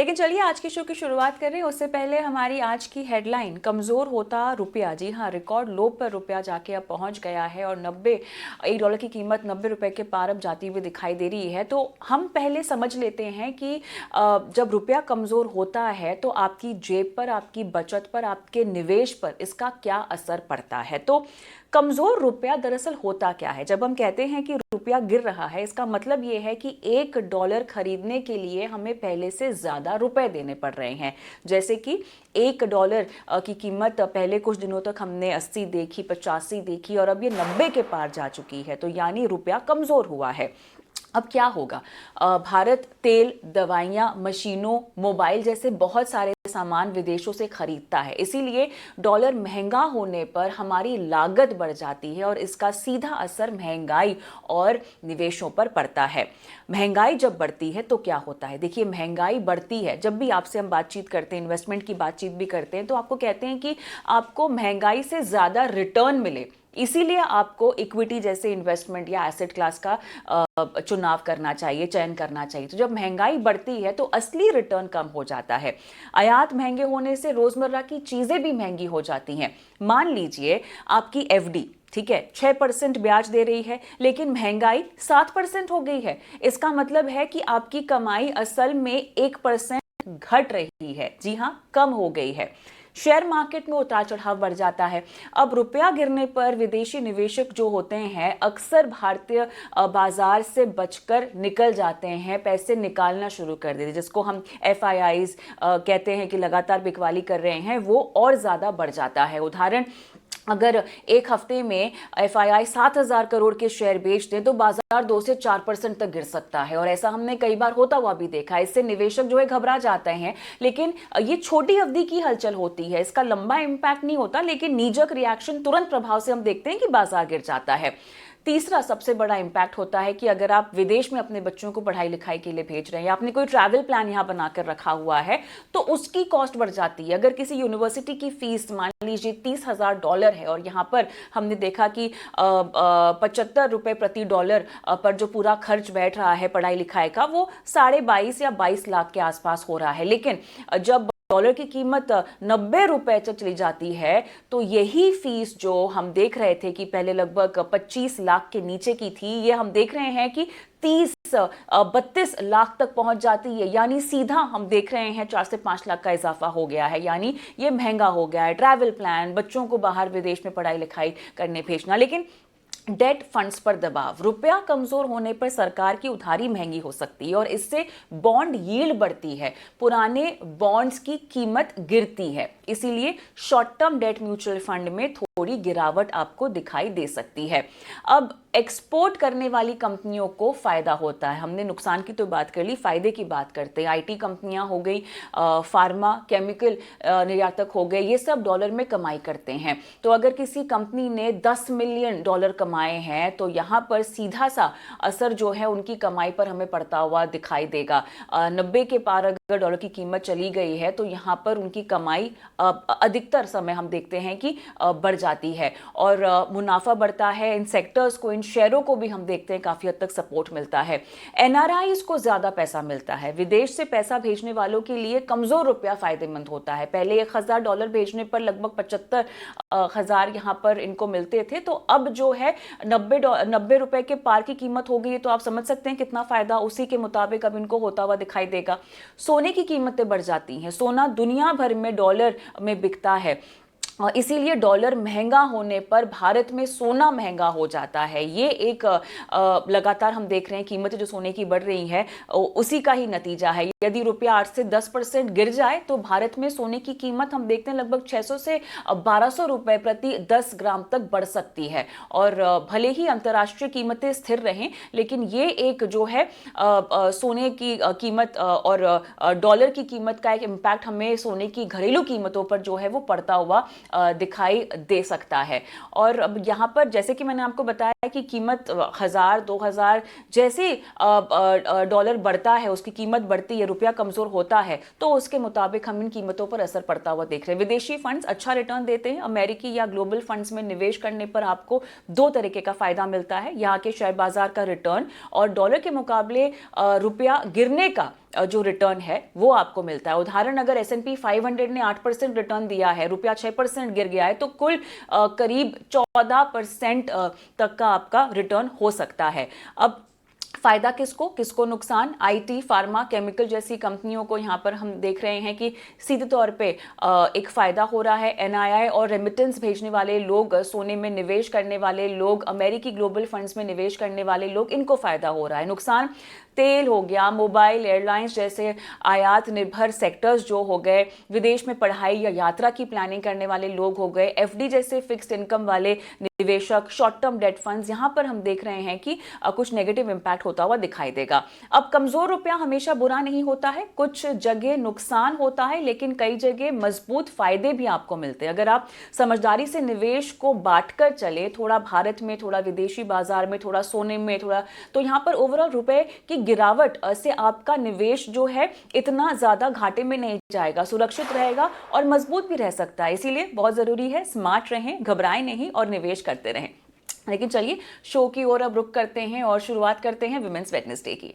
लेकिन चलिए आज की शो की शुरुआत कर रहे हैं। उससे पहले हमारी आज की हेडलाइन, कमज़ोर होता रुपया। जी हाँ, रिकॉर्ड लो पर रुपया जाके अब पहुंच गया है और $1 की कीमत $90 के पार अब जाती हुई दिखाई दे रही है। तो हम पहले समझ लेते हैं कि जब रुपया कमज़ोर होता है तो आपकी जेब पर, आपकी बचत पर, आपके निवेश पर इसका क्या असर पड़ता है। तो कमज़ोर रुपया दरअसल होता क्या है? जब हम कहते हैं कि रुपया गिर रहा है, इसका मतलब ये है कि $1 खरीदने के लिए हमें पहले से ज़्यादा रुपए देने पड़ रहे हैं। जैसे कि $1 की कीमत पहले कुछ दिनों तक हमने 80 देखी, 85 देखी और अब ये 90 के पार जा चुकी है। तो यानी रुपया कमज़ोर हुआ है। अब क्या होगा? भारत तेल, दवाइयाँ, मशीनों, मोबाइल जैसे बहुत सारे सामान विदेशों से खरीदता है। इसीलिए डॉलर महंगा होने पर हमारी लागत बढ़ जाती है और इसका सीधा असर महंगाई और निवेशों पर पड़ता है। महंगाई जब बढ़ती है तो क्या होता है? देखिए, महंगाई बढ़ती है, जब भी आपसे हम बातचीत करते हैं, इन्वेस्टमेंट की बातचीत भी करते हैं, तो आपको कहते हैं कि आपको महंगाई से ज़्यादा रिटर्न मिले। इसीलिए आपको इक्विटी जैसे इन्वेस्टमेंट या एसेट क्लास का चुनाव करना चाहिए, चयन करना चाहिए। तो जब महंगाई बढ़ती है तो असली रिटर्न कम हो जाता है। आयात महंगे होने से रोजमर्रा की चीजें भी महंगी हो जाती हैं। मान लीजिए आपकी एफडी, ठीक है, 6% ब्याज दे रही है, लेकिन महंगाई 7% हो गई है। इसका मतलब है कि आपकी कमाई असल में 1% घट रही है। जी हां, कम हो गई है। शेयर मार्केट में उतार चढ़ाव बढ़ जाता है। अब रुपया गिरने पर विदेशी निवेशक जो होते हैं अक्सर भारतीय बाजार से बचकर निकल जाते हैं, पैसे निकालना शुरू कर देते हैं, जिसको हम FIIs कहते हैं कि लगातार बिकवाली कर रहे हैं, वो और ज्यादा बढ़ जाता है। उदाहरण, अगर एक हफ्ते में FII 7,000 करोड़ के शेयर बेच दें तो बाजार 2 से 4% तक गिर सकता है और ऐसा हमने कई बार होता हुआ भी देखा है। इससे निवेशक जो है घबरा जाते हैं, लेकिन ये छोटी अवधि की हलचल होती है, इसका लंबा इंपैक्ट नहीं होता, लेकिन नीजक रिएक्शन तुरंत प्रभाव से हम देखते हैं कि बाजार गिर जाता है। तीसरा सबसे बड़ा इंपैक्ट होता है कि अगर आप विदेश में अपने बच्चों को पढ़ाई लिखाई के लिए भेज रहे हैं या आपने कोई ट्रैवल प्लान यहां बनाकर रखा हुआ है तो उसकी कॉस्ट बढ़ जाती है। अगर किसी यूनिवर्सिटी की फीस मान लीजिए $30,000 है और यहां पर हमने देखा कि $75 प्रति डॉलर पर जो पूरा खर्च बैठ रहा है पढ़ाई लिखाई का, वो 22.5 या 22 लाख के आसपास हो रहा है। लेकिन जब डॉलर की कीमत $90 तक चली जाती है तो यही फीस जो हम देख रहे थे कि पहले लगभग 25 लाख के नीचे की थी, ये हम देख रहे हैं कि 32 लाख तक पहुंच जाती है। यानी सीधा हम देख रहे हैं 4 से 5 लाख का इजाफा हो गया है। यानी ये महंगा हो गया है। ट्रैवल प्लान, बच्चों को बाहर विदेश में पढ़ाई लिखाई करने भेजना। लेकिन डेट फंड्स पर दबाव, रुपया कमजोर होने पर सरकार की उधारी महंगी हो सकती है और इससे बॉन्ड यील्ड बढ़ती है, पुराने बॉन्ड्स की कीमत गिरती है। इसीलिए short term debt mutual fund में थोड़ी गिरावट आपको दिखाई दे सकती है। अब एक्सपोर्ट करने वाली कंपनियों को फायदा होता है। हमने नुकसान की तो बात कर ली, फायदे की बात करते हैं। IT कंपनियां हो गई, फार्मा केमिकल निर्यातक हो गए, ये सब डॉलर में कमाई करते हैं। तो अगर किसी कंपनी ने $10 मिलियन कमाए हैं तो यहां पर सीधा सा असर जो है उनकी कमाई पर हमें पड़ता हुआ दिखाई देगा। 90 के पार अगर डॉलर की कीमत चली गई है तो यहां पर उनकी कमाई अधिकतर समय हम देखते हैं कि बढ़ जाती है और मुनाफा बढ़ता है। इन सेक्टर्स को, इन शेयरों को भी हम देखते हैं काफी हद तक सपोर्ट मिलता है। NRIs को ज्यादा पैसा मिलता है। विदेश से पैसा भेजने वालों के लिए कमजोर रुपया फायदेमंद होता है। पहले $1,000 भेजने पर लगभग 75,000 यहां पर इनको मिलते थे, तो अब जो है 90 रुपए के पार की कीमत हो गई है। तो आप समझ सकते हैं कितना फायदा उसी के मुताबिक अब इनको होता हुआ दिखाई देगा। सोने की कीमतें बढ़ जाती हैं। सोना दुनिया भर में डॉलर में बिकता है, इसीलिए डॉलर महंगा होने पर भारत में सोना महंगा हो जाता है। ये एक लगातार हम देख रहे हैं कीमतें जो सोने की बढ़ रही हैं उसी का ही नतीजा है। यदि रुपया 8 से 10% गिर जाए तो भारत में सोने की कीमत हम देखते हैं लगभग 600 से 1200 रुपए प्रति 10 ग्राम तक बढ़ सकती है। और भले ही अंतर्राष्ट्रीय कीमतें स्थिर रहें, लेकिन ये एक जो है सोने की कीमत और डॉलर की कीमत का एक इम्पैक्ट हमें सोने की घरेलू कीमतों पर जो है वो पड़ता हुआ दिखाई दे सकता है। और अब यहाँ पर जैसे कि मैंने आपको बताया कि कीमत 1,000 2,000 जैसे डॉलर बढ़ता है, उसकी कीमत बढ़ती है, रुपया कमजोर होता है, तो उसके मुताबिक हम इन कीमतों पर असर पड़ता हुआ देख रहे हैं। विदेशी फंड्स अच्छा रिटर्न देते हैं। अमेरिकी या ग्लोबल फंड्स में निवेश करने पर आपको 2 तरीके का फायदा मिलता है, यहाँ के शेयर बाजार का रिटर्न और डॉलर के मुकाबले रुपया गिरने का जो रिटर्न है वो आपको मिलता है। उदाहरण, अगर S&P 500 ने 8% रिटर्न दिया है, रुपया 6% गिर गया है, तो कुल करीब 14% तक का आपका रिटर्न हो सकता है। अब फायदा किसको किसको नुकसान? आईटी, फार्मा, केमिकल जैसी कंपनियों को यहाँ पर हम देख रहे हैं कि सीधे तौर पे एक फायदा हो रहा है। एनआईआई और रेमिटेंस भेजने वाले लोग, सोने में निवेश करने वाले लोग, अमेरिकी ग्लोबल फंड्स में निवेश करने वाले लोग, इनको फायदा हो रहा है। नुकसान तेल हो गया, मोबाइल, एयरलाइंस जैसे आयात निर्भर सेक्टर्स जो हो गए, विदेश में पढ़ाई या यात्रा की प्लानिंग करने वाले लोग हो गए, एफडी जैसे फिक्स्ड इनकम वाले निवेशक, शॉर्ट टर्म डेट फंड्स, यहां पर हम देख रहे हैं कि कुछ नेगेटिव इंपैक्ट होता हुआ दिखाई देगा। अब कमजोर रुपया हमेशा बुरा नहीं होता है, कुछ जगह नुकसान होता है, लेकिन कई जगह मजबूत फायदे भी आपको मिलते हैं। अगर आप समझदारी से निवेश को बांटकर चले, थोड़ा भारत में, थोड़ा विदेशी बाजार में, थोड़ा सोने में, थोड़ा, तो यहां पर ओवरऑल रुपए की गिरावट से आपका निवेश जो है इतना ज्यादा घाटे में नहीं जाएगा, सुरक्षित रहेगा और मजबूत भी रह सकता है। इसीलिए बहुत जरूरी है स्मार्ट रहें, घबराएं नहीं और निवेश करते रहें। लेकिन चलिए शो की ओर अब रुक करते हैं और शुरुआत करते हैं विमेंस वेडनेसडे की।